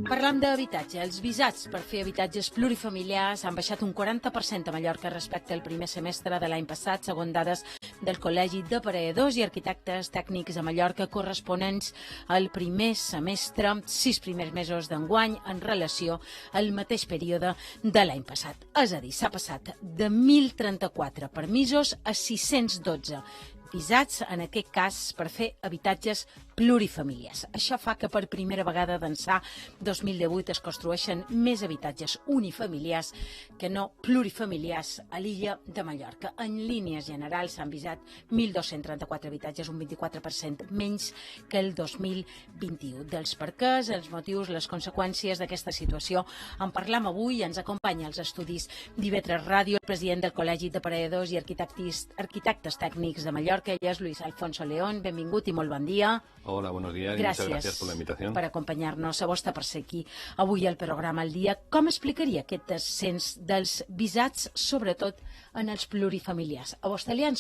Parlant d'habitatge, els visats per fer habitatges plurifamiliars han baixat un 40% a Mallorca respecte al primer semestre de l'any passat, segons dades del Col·legi d'Apareadors i Arquitectes Tècnics a Mallorca corresponents al primer semestre, 6 primers mesos d'enguany en relació al mateix període de l'any passat. És a dir, s'ha passat de 1.034 permisos a 612 visats, en aquest cas, per fer habitatges plurifamiliars. Això fa que per primera vegada d'ençà 2018 es construeixen més habitatges unifamiliars que no plurifamiliars a l'illa de Mallorca. En línies generals s'han visat 1.234 habitatges, un 24% menys que el 2021. Dels perquès, els motius, les conseqüències d'aquesta situació en parlam avui. Ens acompanya als estudis d'IV3 Ràdio el president del Col·legi d'Apareadors i Arquitectes Tècnics de Mallorca, ell és Luis Alfonso León. Benvingut i molt bon dia. Hola, buenos días y muchas gracias por la invitación. Per acompanyar-nos, a vostè per ser aquí avui al programa al dia. Com explicaria aquest descens dels visats, sobretot en els plurifamiliars? A vostè li han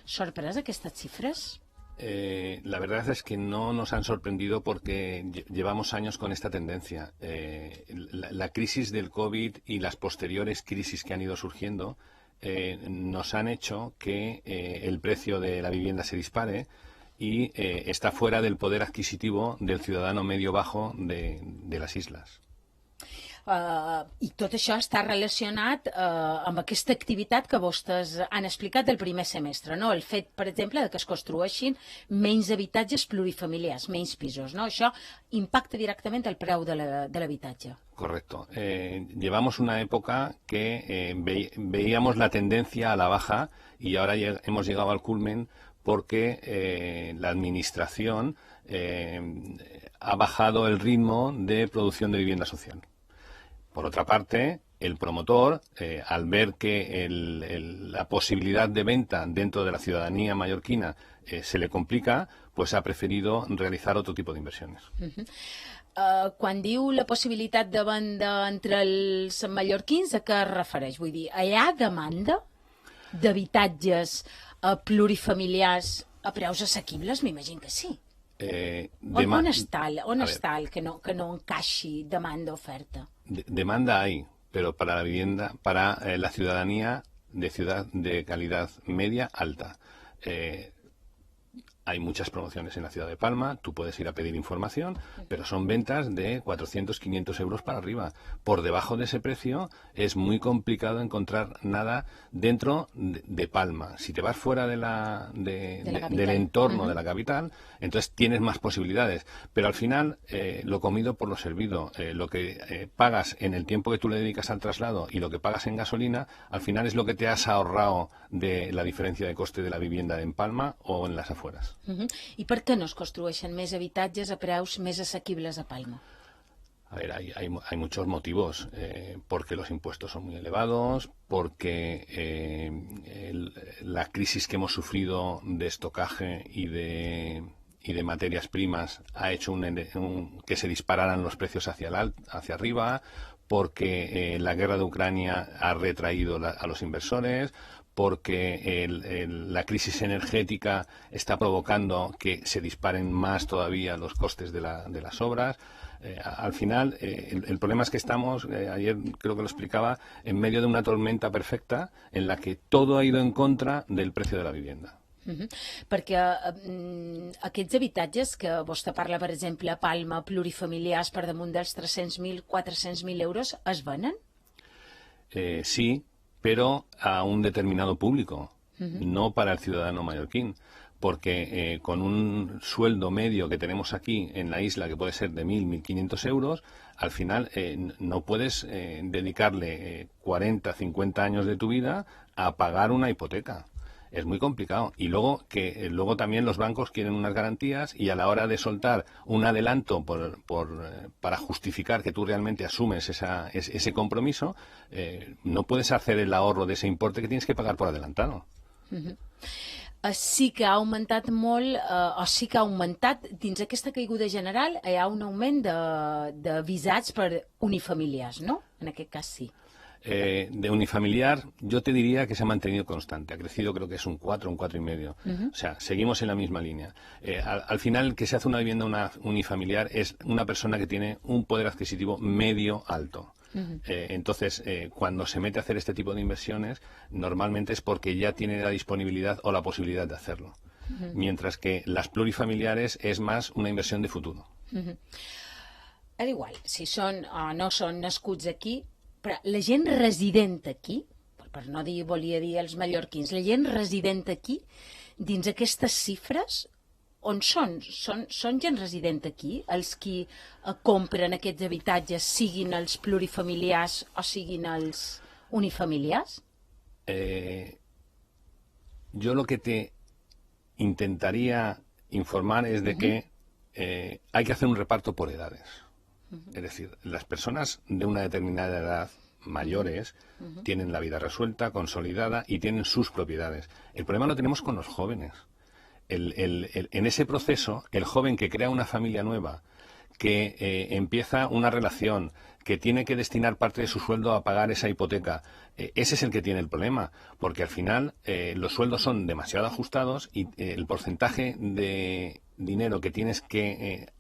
sorprès aquestes xifres? La verdad es que no nos han sorprendido porque llevamos años con esta tendencia. La crisis del COVID y las posteriores crisis que han ido surgiendo nos han hecho que el precio de la vivienda se dispare y está fuera del poder adquisitivo del ciudadano medio-bajo de las islas. I tot això està relacionat amb aquesta activitat que vostès han explicat del primer semestre, no? El fet, per exemple, que es construeixin menys habitatges plurifamiliars, menys pisos, ¿no? Això impacta directament el preu de l'habitatge. Correcto. Llevamos una época que veíamos la tendencia a la baja y ahora hemos llegado al culmen porque la administración ha bajado el ritmo de producción de vivienda social. Por otra parte, el promotor, al ver que la posibilidad de venta dentro de la ciudadanía mallorquina se le complica, pues ha preferido realizar otro tipo de inversiones. Quan diu la possibilitat de venda entre els mallorquins, a què es refereix? Vull dir, hi ha demanda d'habitatges plurifamiliars a preus assequibles? M'imagino que sí. On està el que no encaixi demanda-oferta? Demanda hay, pero para la vivienda, para la ciudadanía de calidad media alta. Hay muchas promociones en la ciudad de Palma, tú puedes ir a pedir información, pero son ventas de 400, 500 euros para arriba. Por debajo de ese precio es muy complicado encontrar nada dentro de Palma. Si te vas fuera del entorno de la capital, entonces tienes más posibilidades. Pero al final, lo comido por lo servido, lo que pagas en el tiempo que tú le dedicas al traslado y lo que pagas en gasolina, al final es lo que te has ahorrado de la diferencia de coste de la vivienda en Palma o en las afueras. I per què no es construeixen més habitatges a preus més assequibles a Palma? A ver, hay muchos motivos, porque los impuestos son muy elevados, porque la crisis que hemos sufrido de estocaje y de materias primas ha hecho que se dispararan los precios hacia arriba, porque la guerra de Ucrania ha retraído a los inversores, porque la crisis energética está provocando que se disparen más todavía los costes de las obras. Al final, el problema es que estamos, ayer creo que lo explicaba, en medio de una tormenta perfecta en la que todo ha ido en contra del precio de la vivienda. Perquè aquests habitatges que vostè parla, per exemple, a Palma, plurifamiliars per damunt dels 300.000, 400.000 euros, es venen? Sí, pero a un determinado público, no para el ciudadano mallorquín, porque con un sueldo medio que tenemos aquí en la isla, que puede ser de 1.000, 1.500 euros, al final no puedes dedicarle 40, 50 años de tu vida a pagar una hipoteca. Es muy complicado. Y luego también los bancos quieren unas garantías y a la hora de soltar un adelanto para justificar que tú realmente asumes ese compromiso, no puedes hacer el ahorro de ese importe que tienes que pagar por adelantado. Sí que ha augmentat molt, o sí que ha augmentat, dins aquesta caiguda general, hi ha un augment de visats per unifamiliars, no? En aquest cas sí. De unifamiliar, yo te diría que se ha mantenido constante. Ha crecido, creo que es un 4, un 4,5. O sea, seguimos en la misma línea. Al final, que se hace una vivienda unifamiliar es una persona que tiene un poder adquisitivo medio alto. Entonces, cuando se mete a hacer este tipo de inversiones, normalmente es porque ya tiene la disponibilidad o la posibilidad de hacerlo. Mientras que las plurifamiliares es más una inversión de futuro. Al igual, si són o no són nascuts aquí, però la gent resident aquí, per no dir, volia dir els mallorquins, la gent resident aquí, dins aquestes xifres, on són? Són gent resident aquí? Els qui compren aquests habitatges, siguin els plurifamiliars o siguin els unifamiliars? Yo lo que te intentaría informar es de que hay que hacer un reparto por edades. Es decir, las personas de una determinada edad, mayores, tienen la vida resuelta, consolidada y tienen sus propiedades. El problema lo tenemos con los jóvenes. En ese proceso, el joven que crea una familia nueva, que empieza una relación, que tiene que destinar parte de su sueldo a pagar esa hipoteca, ese es el que tiene el problema, porque al final los sueldos son demasiado ajustados y el porcentaje de dinero que tienes que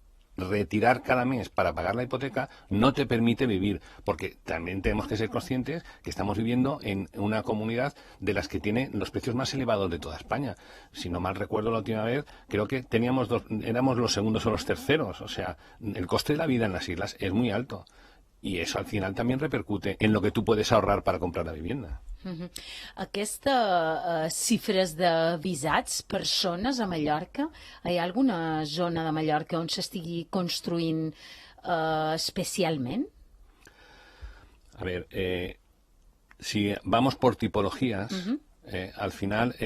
retirar cada mes para pagar la hipoteca no te permite vivir, porque también tenemos que ser conscientes que estamos viviendo en una comunidad de las que tiene los precios más elevados de toda España. Si no mal recuerdo la última vez, creo que éramos los segundos o los terceros, o sea, el coste de la vida en las islas es muy alto. Y eso al final también repercute en lo que tú puedes ahorrar para comprar la vivienda. Aquestes xifres de visats, persones a Mallorca, hi ha alguna zona de Mallorca on s'estigui construint especialment? A ver, si vamos por tipologías, al final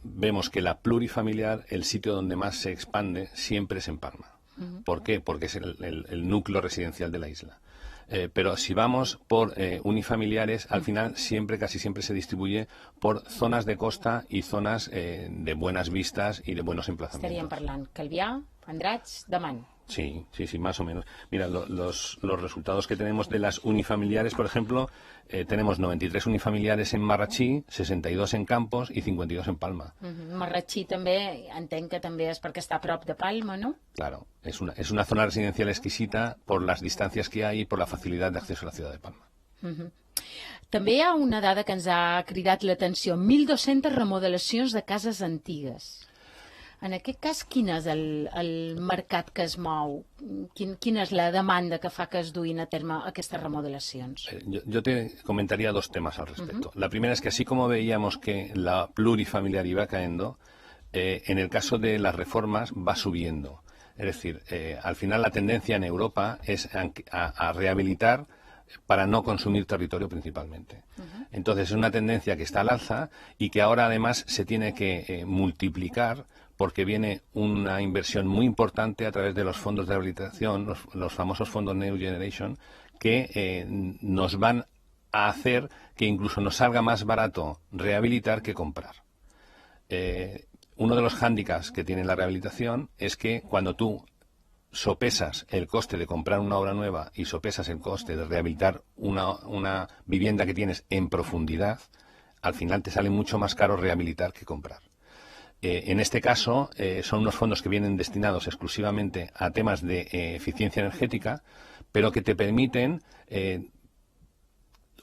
vemos que la plurifamiliar, el sitio donde más se expande, siempre es en Palma. ¿Por qué? Porque es el núcleo residencial de la isla. Pero si vamos por unifamiliares, al final casi siempre se distribuye por zonas de costa y zonas de buenas vistas y de buenos emplazamientos. Estaríem parlant Calvià, Andratx, Damant. Sí, más o menos. Mira, los resultados que tenemos de las unifamiliares, por ejemplo, tenemos 93 unifamiliares en Marratxí, 62 en Campos y 52 en Palma. Marratxí també, entenc que també és perquè està a prop de Palma, no? Claro, es una zona residencial exquisita por las distancias que hay y por la facilidad de acceso a la ciudad de Palma. També hi ha una dada que ens ha cridat l'atenció, 1.200 remodelacions de cases antigues. En aquest cas, quin és el mercat que es mou? Quina és la demanda que fa que es duin a terme aquestes remodelacions? Yo te comentaría dos temas al respecto. La primera es que así como veíamos que la plurifamiliar iba cayendo, en el caso de las reformas va subiendo. Es decir, al final la tendencia en Europa es a rehabilitar para no consumir territorio principalmente. Entonces es una tendencia que está al alza y que ahora además se tiene que multiplicar porque viene una inversión muy importante a través de los fondos de rehabilitación, los famosos fondos New Generation, que nos van a hacer que incluso nos salga más barato rehabilitar que comprar. Uno de los hándicaps que tiene la rehabilitación es que cuando tú sopesas el coste de comprar una obra nueva y sopesas el coste de rehabilitar una vivienda que tienes en profundidad, al final te sale mucho más caro rehabilitar que comprar. En este caso, son unos fondos que vienen destinados exclusivamente a temas de eficiencia energética, pero que te permiten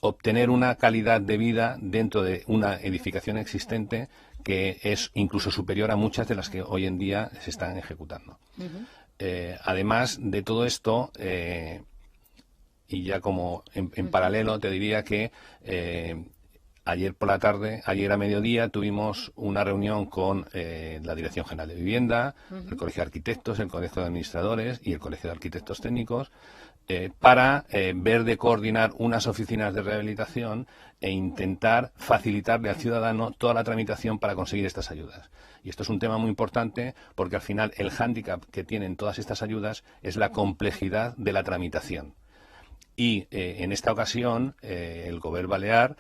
obtener una calidad de vida dentro de una edificación existente que es incluso superior a muchas de las que hoy en día se están ejecutando. Además de todo esto, y ya como en paralelo, te diría que ayer por la tarde, ayer a mediodía, tuvimos una reunión con la Dirección General de Vivienda, el Colegio de Arquitectos, el Colegio de Administradores y el Colegio de Arquitectos Técnicos para ver de coordinar unas oficinas de rehabilitación e intentar facilitarle al ciudadano toda la tramitación para conseguir estas ayudas. Y esto es un tema muy importante porque al final el hándicap que tienen todas estas ayudas es la complejidad de la tramitación. Y en esta ocasión el Govern Balear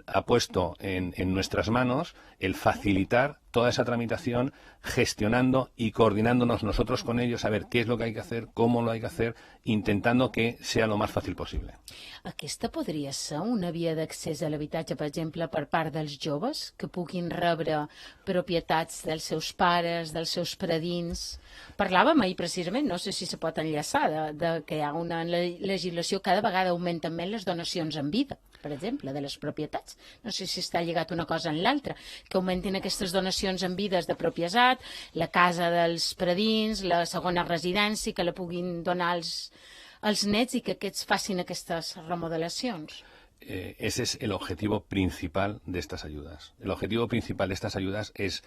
ha puesto en nuestras manos el facilitar toda toda esa tramitación, gestionando y coordinándonos nosotros con ellos a ver qué es lo que hay que hacer, cómo lo hay que hacer, intentando que sea lo más fàcil possible. Aquesta podria ser una via d'accés a l'habitatge, per exemple, per part dels joves, que puguin rebre propietats dels seus pares, dels seus predins. Parlàvem ahir precisament, no sé si se pot enllaçar, de que hi ha una legislació, cada vegada augmenten més les donacions en vida, per exemple, de les propietats. No sé si està lligat una cosa en l'altra, que augmentin aquestes donacions en vides de propietat, la casa dels predins, la segona residència, que la puguin donar als nets i que aquests facin aquestes remodelacions. Ese es el objetivo principal de estas ayudas. El objetivo principal de estas ayudas es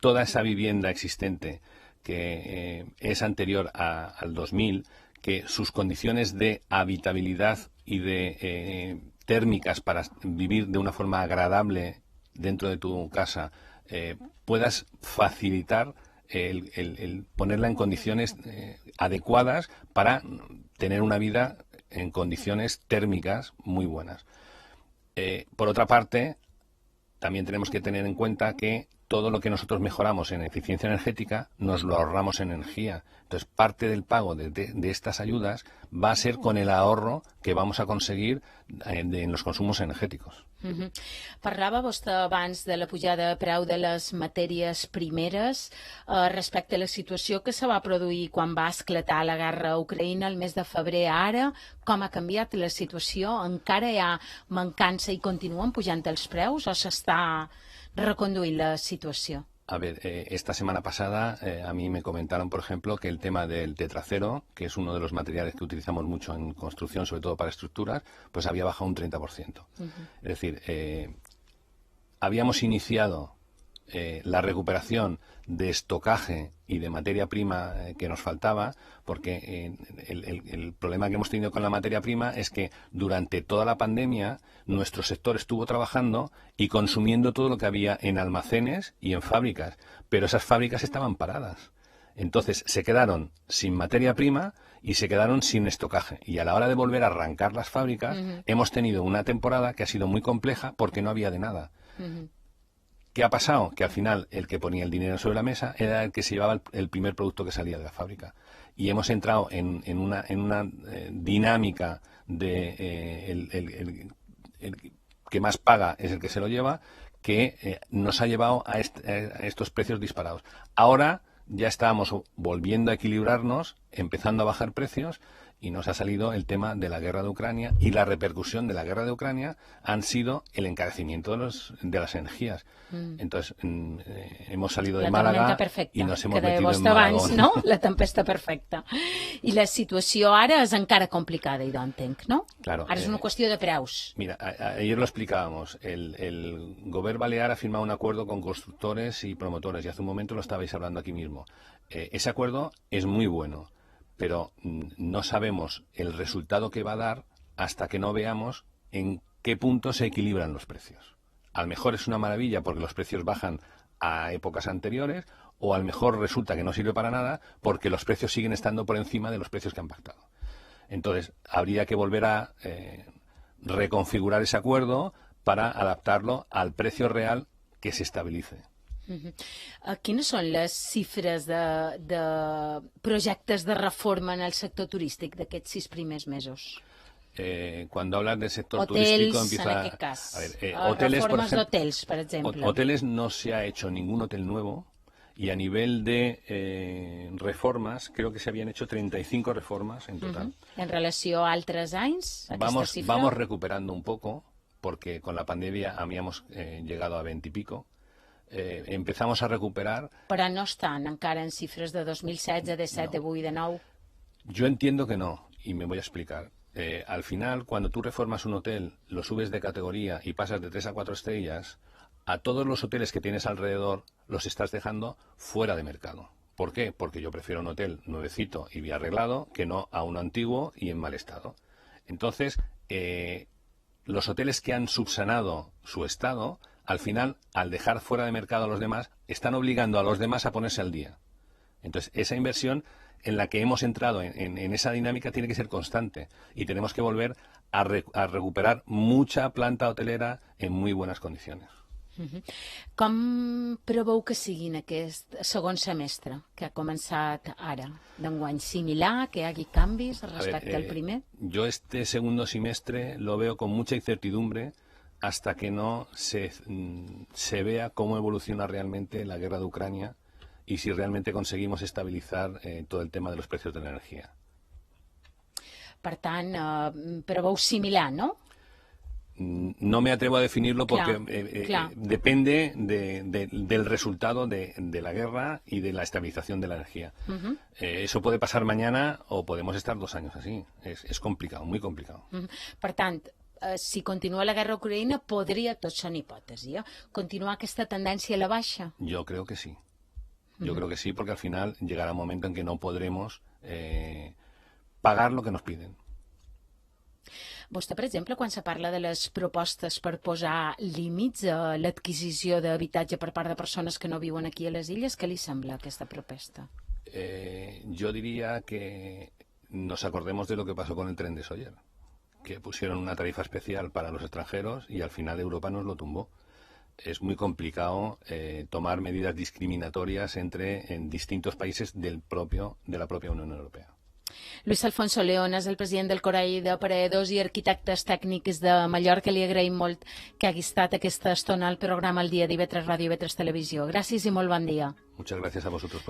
toda esa vivienda existente que es anterior al 2000, que sus condiciones de habitabilidad y de térmicas para vivir de una forma agradable dentro de tu casa, puedas facilitar el ponerla en condiciones adecuadas para tener una vida en condiciones térmicas muy buenas. Por otra parte, también tenemos que tener en cuenta que todo lo que nosotros mejoramos en eficiencia energética nos lo ahorramos en energía. Entonces, parte del pago de estas ayudas va a ser con el ahorro que vamos a conseguir en los consumos energéticos. Parlava vostè abans de la pujada de preu de les matèries primeres respecte a la situació que se va produir quan va esclatar la guerra a Ucraïna el mes de febrer a ara. Com ha canviat la situació? Encara hi ha mancança i continuen pujant els preus o s'està reconduint la situació? A ver, esta semana pasada a mí me comentaron, por ejemplo, que el tema del tetracero, que es uno de los materiales que utilizamos mucho en construcción, sobre todo para estructuras, pues había bajado un 30%. Es decir, habíamos iniciado la recuperación de estocaje y de materia prima que nos faltaba, porque el problema que hemos tenido con la materia prima es que durante toda la pandemia nuestro sector estuvo trabajando y consumiendo todo lo que había en almacenes y en fábricas, pero esas fábricas estaban paradas. Entonces se quedaron sin materia prima y se quedaron sin estocaje. Y a la hora de volver a arrancar las fábricas, hemos tenido una temporada que ha sido muy compleja porque no había de nada. ¿Qué ha pasado? Que al final el que ponía el dinero sobre la mesa era el que se llevaba el primer producto que salía de la fábrica. Y hemos entrado en una dinámica de el que más paga es el que se lo lleva, que nos ha llevado a estos precios disparados. Ahora ya estábamos volviendo a equilibrarnos, empezando a bajar precios, y nos ha salido el tema de la guerra de Ucrania, y la repercusión de la guerra de Ucrania han sido el encarecimiento de las energías. Entonces, hemos salido de Màlaga i nos hemos metido en Malagón. No? La tempesta perfecta. I la situació ara és encara complicada, i entenc, no? Claro. Ara és una qüestió de preus. Mira, ayer lo explicábamos. El Gobierno Balear ha firmado un acuerdo con constructores y promotores, y hace un momento lo estabais hablando aquí mismo. Ese acuerdo es muy bueno, pero no sabemos el resultado que va a dar hasta que no veamos en qué punto se equilibran los precios. A lo mejor es una maravilla porque los precios bajan a épocas anteriores, o a lo mejor resulta que no sirve para nada porque los precios siguen estando por encima de los precios que han pactado. Entonces, habría que volver a reconfigurar ese acuerdo para adaptarlo al precio real que se estabilice. Quines són les xifres de projectes de reforma en el sector turístic d'aquests 6 primers mesos? Cuando hablas del sector Hotels, turístico empieza... en aquest cas. A ver, hoteles, reformes d'hotels, per exemple. Hoteles no se ha hecho ningún hotel nuevo, y a nivel de reformas, creo que se habían hecho 35 reformas en total. En relació a altres anys, aquesta xifra? Vamos recuperando un poco, porque con la pandemia habíamos llegado a 20 y pico. Empezamos a recuperar... Però no estan encara en xifres de 2016, de 17, de 8, de 9. Yo entiendo que no, y me voy a explicar. Al final, cuando tú reformas un hotel, lo subes de categoría y pasas de 3 a 4 estrellas, a todos los hoteles que tienes alrededor los estás dejando fuera de mercado. ¿Por qué? Porque yo prefiero un hotel nuevecito y bien arreglado que no a uno antiguo y en mal estado. Entonces, los hoteles que han subsanado su estado, al final, al dejar fuera de mercado a los demás, están obligando a los demás a ponerse al día. Entonces, esa inversión en la que hemos entrado en esa dinámica tiene que ser constante, y tenemos que volver a recuperar mucha planta hotelera en muy buenas condiciones. Com preveu que siguin aquest segon semestre que ha començat ara, d'enguany? Similar, que hi hagi canvis respecte al primer? Yo este segundo semestre lo veo con mucha incertidumbre hasta que no se vea cómo evoluciona realmente la guerra de Ucrania y si realmente conseguimos estabilizar todo el tema de los precios de la energía. Per tant, preveu similar, no? No me atrevo a definirlo porque Claro. depende del resultado de la guerra y de la estabilización de la energía. Eso puede pasar mañana o podemos estar 2 años así. Es complicado, muy complicado. Per tant, si continua la guerra a Ucraïna, podria, tot són hipòtesi, continuar aquesta tendència a la baixa? Yo creo que sí. Yo creo que sí, porque al final llegará un momento en que no podremos pagar lo que nos piden. Vostè, per exemple, quan se parla de les propostes per posar límits a l'adquisició d'habitatge per part de persones que no viuen aquí a les illes, què li sembla aquesta proposta? Yo diría que nos acordemos de lo que pasó con el tren de Sóller, que pusieron una tarifa especial para los extranjeros y al final Europa nos lo tumbó. Es muy complicado tomar medidas discriminatorias en distintos países de la propia Unión Europea. Luis Alfonso León és el president del Col·legi d'Aparadors i Arquitectes Tècnics de Mallorca. Li agraïm molt que hagi estat aquesta estona al programa El Dia d'IV3 Ràdio i IV3 Televisió. Gràcies i molt bon dia. Muchas gracias a vosotros por